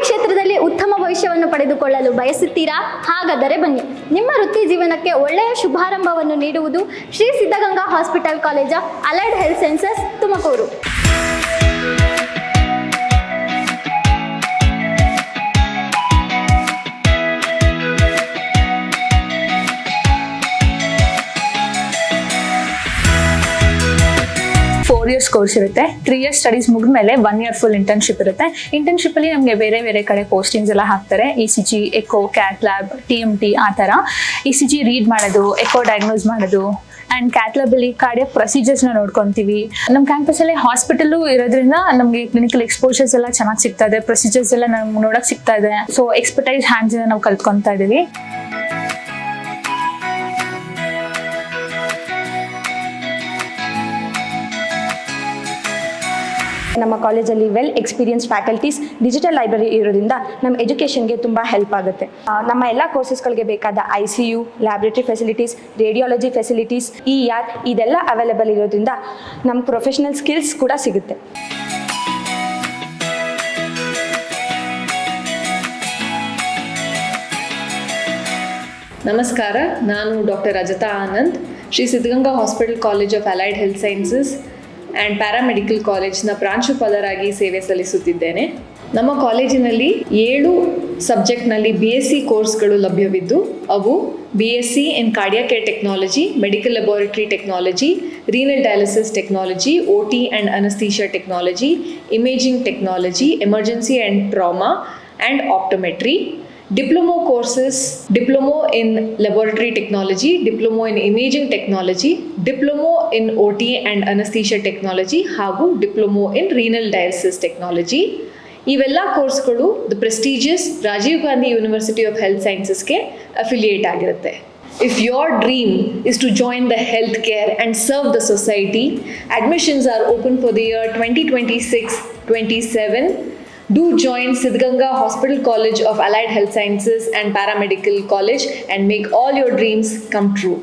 ಕ್ಷೇತ್ರದಲ್ಲಿ ಉತ್ತಮ ಭವಿಷ್ಯವನ್ನು ಪಡೆದುಕೊಳ್ಳಲು ಬಯಸುತ್ತೀರಾ? ಹಾಗಾದರೆ ಬನ್ನಿ, ನಿಮ್ಮ ವೃತ್ತಿ ಜೀವನಕ್ಕೆ ಒಳ್ಳೆಯ ಶುಭಾರಂಭವನ್ನು ನೀಡುವುದು Shri Siddaganga hospital college of allied health sciences, Tumakuru. Years course ಇರುತ್ತೆ. 3 years ಸ್ಟಡೀಸ್ ಮುಗಿದ್ಮೇಲೆ 1 year ಫುಲ್ ಇಂಟರ್ನ್ಶಿಪ್ ಇರುತ್ತೆ. ಇಂಟರ್ನ್ಶಿಪ್ ಅಲ್ಲಿ ನಮಗೆ ಬೇರೆ ಬೇರೆ ಕಡೆ ಪೋಸ್ಟಿಂಗ್ಸ್ ಎಲ್ಲ ಹಾಕ್ತಾರೆ. ECG, echo, cath lab, TMT ಆ ಥರ. ECG ರೀಡ್ ಮಾಡೋದು, ಎಕೋ ಡಯಾಗ್ನೋಸ್ ಮಾಡೋದು ಆ್ಯಂಡ್ ಕ್ಯಾಟ್ ಲ್ಯಾಬಲ್ಲಿ ಕಾರ್ಡಿಯಾಕ್ ಪ್ರೊಸೀಜರ್ಸ್ನ ನೋಡ್ಕೊತೀವಿ. ನಮ್ಮ ಕ್ಯಾಂಪಸಲ್ಲಿ ಹಾಸ್ಪಿಟಲು ಇರೋದ್ರಿಂದ ನಮಗೆ ಕ್ಲಿನಿಕಲ್ ಎಕ್ಸ್ಪೋಜರ್ಸ್ ಎಲ್ಲ ಚೆನ್ನಾಗಿ ಸಿಗ್ತಾ ಇದೆ, ಪ್ರೊಸೀಜರ್ಸ್ ಎಲ್ಲ ನಮ್ಗೆ ನೋಡೋಕೆ ಸಿಗ್ತಾ ಇದೆ. ಸೊ ಎಕ್ಸ್ಪರ್ಟೈಸ್ ಹ್ಯಾಂಡ್ಸ್ ನಾವು ಕಲ್ತ್ಕೊತಾ ಇದ್ದೀವಿ. ನಮ್ಮ ಕಾಲೇಜಲ್ಲಿ well experience faculties, digital library ಇರೋದ್ರಿಂದ ನಮ್ಮ ಎಜುಕೇಷನ್ಗೆ ತುಂಬ ಹೆಲ್ಪ್ ಆಗುತ್ತೆ. ನಮ್ಮ ಎಲ್ಲ ಕೋರ್ಸಸ್ಗಳಿಗೆ ಬೇಕಾದ ICU, laboratory facilities, radiology facilities, ER ಇದೆಲ್ಲ ಅವೈಲೇಬಲ್ ಇರೋದ್ರಿಂದ ನಮ್ಮ ಪ್ರೊಫೆಷನಲ್ ಸ್ಕಿಲ್ಸ್ ಕೂಡ ಸಿಗುತ್ತೆ. ನಮಸ್ಕಾರ, ನಾನು doctor Rajata Anand, Shri Siddaganga hospital college of allied health sciences and paramedical ಕಾಲೇಜ್ನ ಪ್ರಾಂಶುಪಾಲರಾಗಿ ಸೇವೆ ಸಲ್ಲಿಸುತ್ತಿದ್ದೇನೆ. ನಮ್ಮ ಕಾಲೇಜಿನಲ್ಲಿ 7 ಸಬ್ಜೆಕ್ಟ್ನಲ್ಲಿ BSc ಕೋರ್ಸ್ಗಳು ಲಭ್ಯವಿದ್ದು, ಅವು BSc in cardiac care technology, medical laboratory technology, renal dialysis technology, OT and ಅನಸ್ಥೀಷಿಯಾ technology, imaging technology, emergency and trauma and optometry. Diploma courses, Diploma in Laboratory Technology, Diploma in Imaging Technology, Diploma in OT and Anesthesia Technology, ಹಾಗೂ Diploma in Renal Dialysis Technology. ಇವೆಲ್ಲ ಕೋರ್ಸ್ಗಳು the prestigious Rajiv Gandhi university of health ಸೈನ್ಸಸ್ಗೆ affiliate ಆಗಿರುತ್ತೆ. If your dream is to join the healthcare and serve the society, admissions are open for the year 2026-27. Do join Siddhganga Hospital College of Allied Health Sciences and Paramedical College and make all your dreams come true.